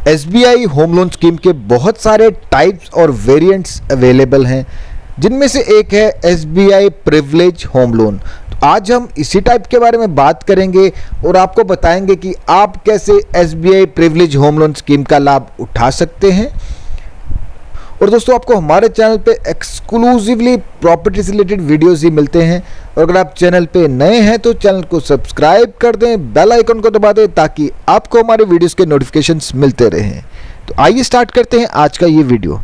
SBI home loan scheme के बहुत सारे टाइप्स और वेरिएंट्स अवेलेबल हैं, जिनमें से एक है SBI प्रिविलेज होम लोन। तो आज हम इसी टाइप के बारे में बात करेंगे और आपको बताएंगे कि आप कैसे SBI privilege home loan scheme का लाभ उठा सकते हैं। और दोस्तों, आपको हमारे चैनल पे एक्सक्लूसिवली प्रॉपर्टी से रिलेटेड वीडियोस ही मिलते हैं। और अगर आप चैनल पे नए हैं तो चैनल को सब्सक्राइब कर दें, बेल आइकन को दबा दें ताकि आपको हमारे वीडियोस के नोटिफिकेशंस मिलते रहें। तो आइए स्टार्ट करते हैं आज का ये video.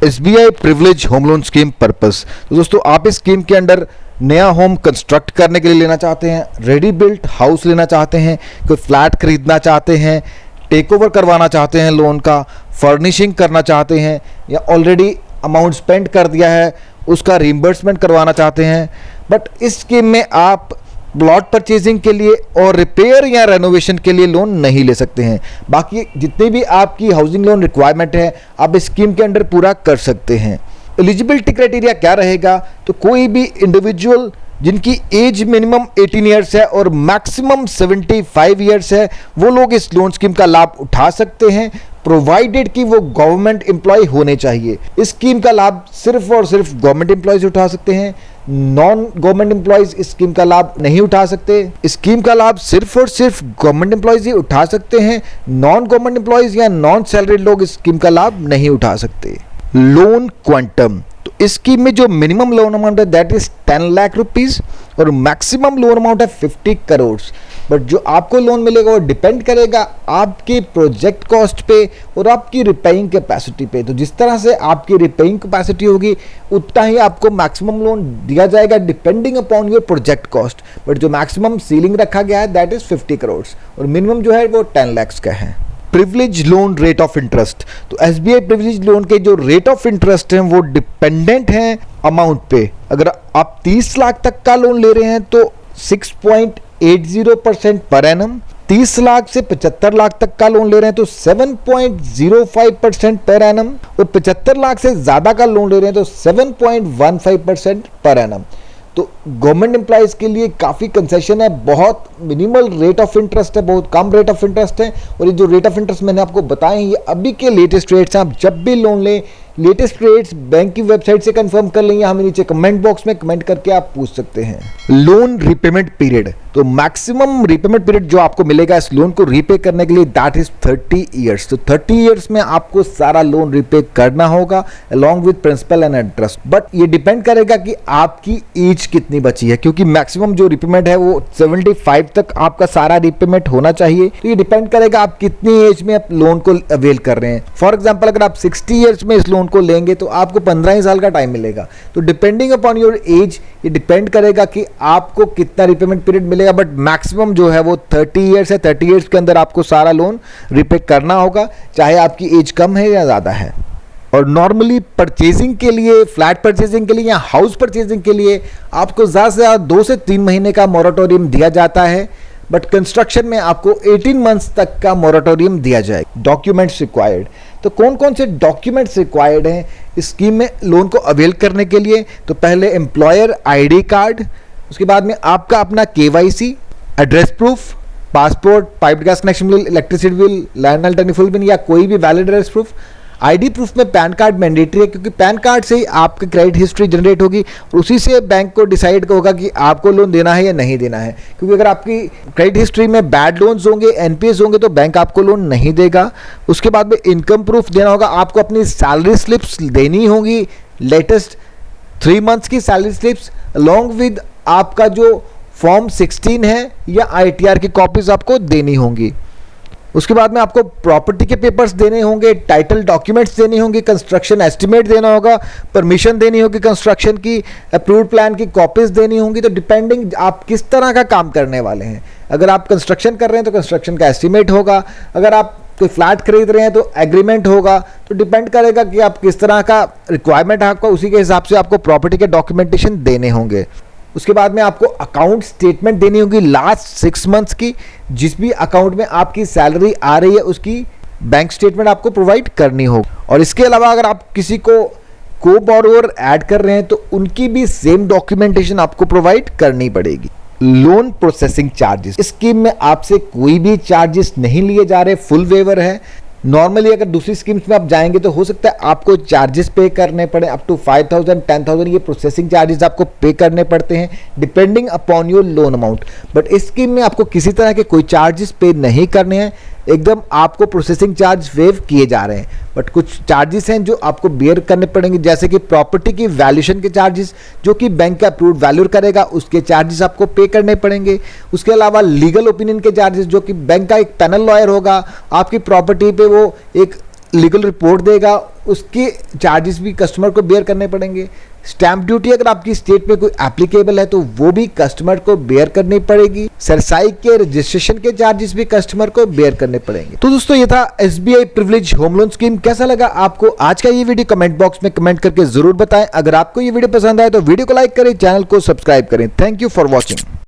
SBI privilege home loan scheme purpose. तो दोस्तों, आप इस स्कीम के अंडर नया होम कंस्ट्रक्ट करने के लिए लेना चाहते हैं, रेडी बिल्ट हाउस लेना चाहते हैं, कोई फ्लैट खरीदना चाहते हैं, टेक ओवर करवाना चाहते हैं लोन का, फर्निशिंग करना चाहते हैं, या ऑलरेडी अमाउंट स्पेंड कर दिया है उसका रिइंबर्समेंट करवाना चाहते हैं। बट इस स्कीम में आप प्लॉट परचेजिंग के लिए और रिपेयर या रेनोवेशन के लिए लोन नहीं ले सकते हैं। बाकी जितनी भी आपकी हाउसिंग लोन रिक्वायरमेंट है आप इस स्कीम के अंडर पूरा कर सकते हैं। एलिजिबिलिटी क्राइटेरिया क्या रहेगा? तो कोई भी इंडिविजुअल जिनकी एज मिनिमम 18 ईयर्स है और मैक्सिमम 75 ईयर्स है, वो लोग इस लोन स्कीम का लाभ उठा सकते हैं, प्रोवाइडेड कि वो गवर्नमेंट एम्प्लॉय होने चाहिए। इस स्कीम का लाभ सिर्फ और सिर्फ गवर्नमेंट एम्प्लॉयज उठा सकते हैं, नॉन गवर्नमेंट एम्प्लॉयज इस स्कीम का लाभ नहीं उठा सकते। इस स्कीम का लाभ सिर्फ और सिर्फ गवर्नमेंट एम्प्लॉयज ही उठा सकते हैं, नॉन गवर्नमेंट एम्प्लॉयज या नॉन सैलरीड लोग इस स्कीम का लाभ नहीं उठा सकते। लोन क्वांटम, तो इस स्कीम में जो मिनिमम लोन अमाउंट है दैट इज 10 लाख रुपीज और मैक्सिमम लोन अमाउंट है 50 करोड़। बट जो आपको लोन मिलेगा वो डिपेंड करेगा आपके प्रोजेक्ट कॉस्ट पे और आपकी रिपेइंग कैपेसिटी पे। तो जिस तरह से आपकी रिपेइंग कैपेसिटी होगी उतना ही आपको मैक्सिमम लोन दिया जाएगा depending upon your project cost. But जो मैक्सिमम सीलिंग रखा गया है दैट इज 50 करोड़ और मिनिमम जो है वो 10 लाख का है। Privilege loan rate of interest, तो SBI प्रिविलेज लोन के जो रेट ऑफ इंटरेस्ट हैं वो डिपेंडेंट हैं अमाउंट पे। अगर आप 30 लाख तक का लोन ले रहे हैं तो 6.80% पर एनम, 30 लाख से 75 लाख तक का लोन ले रहे हैं तो 7.05% पर एनम, और 75 लाख से ज़्यादा का लोन ले रहे हैं तो 7.15% पर एनम। तो गवर्नमेंट एम्प्लॉयज़ के लिए काफ़ी कंसेशन है, बहुत मिनिमल रेट ऑफ इंटरेस्ट है, बहुत कम रेट ऑफ इंटरेस्ट है। और ये जो रेट ऑफ इंटरेस्ट मैंने आपको बताए ये अभी के लेटेस्ट रेट्स हैं। आप जब भी लोन लें लेटेस्ट रेट्स बैंक की वेबसाइट से कंफर्म कर लें या हमें नीचे कमेंट बॉक्स में कमेंट करके आप पूछ सकते हैं। लोन रिपेमेंट पीरियड, तो मैक्सिमम रिपेमेंट पीरियड जो आपको मिलेगा इस लोन को रीपे करने के लिए दैट इज 30 ईयर्स। तो 30 ईयर्स में आपको सारा लोन रीपे करना होगा along with principal and interest. But ये डिपेंड करेगा कि आपकी एज कितनी बची है, क्योंकि मैक्सिमम जो रिपेमेंट है वो 75 तक आपका सारा रिपेमेंट होना चाहिए। तो ये डिपेंड करेगा आप कितनी एज में आप लोन को अवेल कर रहे हैं। फॉर एग्जाम्पल अगर आप 60 ईयर्स में इस लोन को लेंगे तो आपको 15 ही साल का टाइम मिलेगा। तो डिपेंडिंग अपॉन योर एज ये डिपेंड करेगा कि आपको कितना रिपेमेंट पीरियड मिलेगा। बट मैक्सिमम जो है वो 30 ईयर्स है। 30 ईयर्स के अंदर आपको सारा लोन रिपे करना होगा, चाहे आपकी एज कम है या ज़्यादा है। और नॉर्मली परचेजिंग के लिए, फ्लैट परचेजिंग के लिए या हाउस परचेजिंग के लिए आपको ज़्यादा से ज़्यादा 2 से 3 महीने का मोरेटोरियम दिया जाता है। बट कंस्ट्रक्शन में आपको 18 मंथ्स तक का मोरेटोरियम दिया जाएगा। डॉक्यूमेंट्स रिक्वायर्ड, तो कौन कौन से डॉक्यूमेंट्स रिक्वायर्ड हैं इस स्कीम में लोन को अवेल करने के लिए? तो पहले एम्प्लॉयर ID कार्ड, उसके बाद में आपका अपना KYC, address proof, passport, pipe gas connection bill, electricity bill, land telephone bill या कोई भी valid address proof. ID proof में पैन कार्ड मैंडेटरी है, क्योंकि पैन कार्ड से ही आपकी क्रेडिट हिस्ट्री जनरेट होगी और उसी से बैंक को डिसाइड होगा कि आपको लोन देना है या नहीं देना है। क्योंकि अगर आपकी क्रेडिट हिस्ट्री में बैड लोन्स होंगे, NPS होंगे तो बैंक आपको लोन नहीं देगा। उसके बाद में इनकम प्रूफ देना होगा, आपको अपनी सैलरी स्लिप्स देनी होगी, लेटेस्ट 3 मंथ्स की सैलरी स्लिप्स अलॉन्ग विद आपका जो फॉर्म 16 है या ITR की कॉपीज आपको देनी होंगी। उसके बाद में आपको प्रॉपर्टी के पेपर्स देने होंगे, टाइटल डॉक्यूमेंट्स देने होंगे, कंस्ट्रक्शन एस्टिमेट देना होगा, परमिशन देनी होगी कंस्ट्रक्शन की, अप्रूव्ड प्लान की कॉपीज देनी होंगी। तो डिपेंडिंग आप किस तरह का काम करने वाले हैं। अगर आप कंस्ट्रक्शन कर रहे हैं तो कंस्ट्रक्शन का एस्टिमेट होगा, अगर आप कोई फ्लैट खरीद रहे हैं तो एग्रीमेंट होगा। तो डिपेंड करेगा कि आप किस तरह का रिक्वायरमेंट है आपका, उसी के हिसाब से आपको प्रॉपर्टी के डॉक्यूमेंटेशन देने होंगे। उसके बाद में आपको अकाउंट स्टेटमेंट देनी होगी लास्ट 6 मंथ्स की, जिस भी अकाउंट में आपकी सैलरी आ रही है उसकी बैंक स्टेटमेंट आपको प्रोवाइड करनी होगी। और इसके अलावा अगर आप किसी को बोरोवर ऐड कर रहे हैं तो उनकी भी सेम डॉक्यूमेंटेशन आपको प्रोवाइड करनी पड़ेगी। Loan processing charges. इस स्कीम में आपसे कोई भी चार्जेस नहीं लिए जा रहे, फुल वेवर है। नॉर्मली अगर दूसरी स्कीम्स में आप जाएंगे तो हो सकता है आपको चार्जेस पे करने पड़े, अप टू 5,000 10,000 ये प्रोसेसिंग चार्जेस आपको पे करने पड़ते हैं depending upon your loan amount. But इस स्कीम में आपको किसी तरह के कोई चार्जेस पे नहीं करने हैं, एकदम आपको प्रोसेसिंग चार्ज वेव किए जा रहे हैं। बट कुछ चार्जेस हैं जो आपको बेयर करने पड़ेंगे, जैसे कि प्रॉपर्टी की वैल्यूएशन के चार्जेस जो कि बैंक का अप्रूव्ड वैल्यू करेगा, उसके चार्जेस आपको पे करने पड़ेंगे। उसके अलावा लीगल ओपिनियन के चार्जेस, जो कि बैंक का एक पैनल लॉयर होगा, आपकी प्रॉपर्टी पे वो एक लीगल रिपोर्ट देगा, उसके चार्जेस भी कस्टमर को बेयर करने पड़ेंगे। स्टैंप ड्यूटी अगर आपकी स्टेट में कोई एप्लीकेबल है तो वो भी कस्टमर को बेयर करनी पड़ेगी। सरसाई के रजिस्ट्रेशन के चार्जेस भी कस्टमर को बेयर करने पड़ेंगे। तो दोस्तों ये था SBI privilege home loan scheme. कैसा लगा आपको आज का ये वीडियो? कमेंट बॉक्स में कमेंट करके जरूर बताएं। अगर आपको ये वीडियो पसंद आए तो वीडियो को लाइक करें, चैनल को सब्सक्राइब करें। Thank you for watching.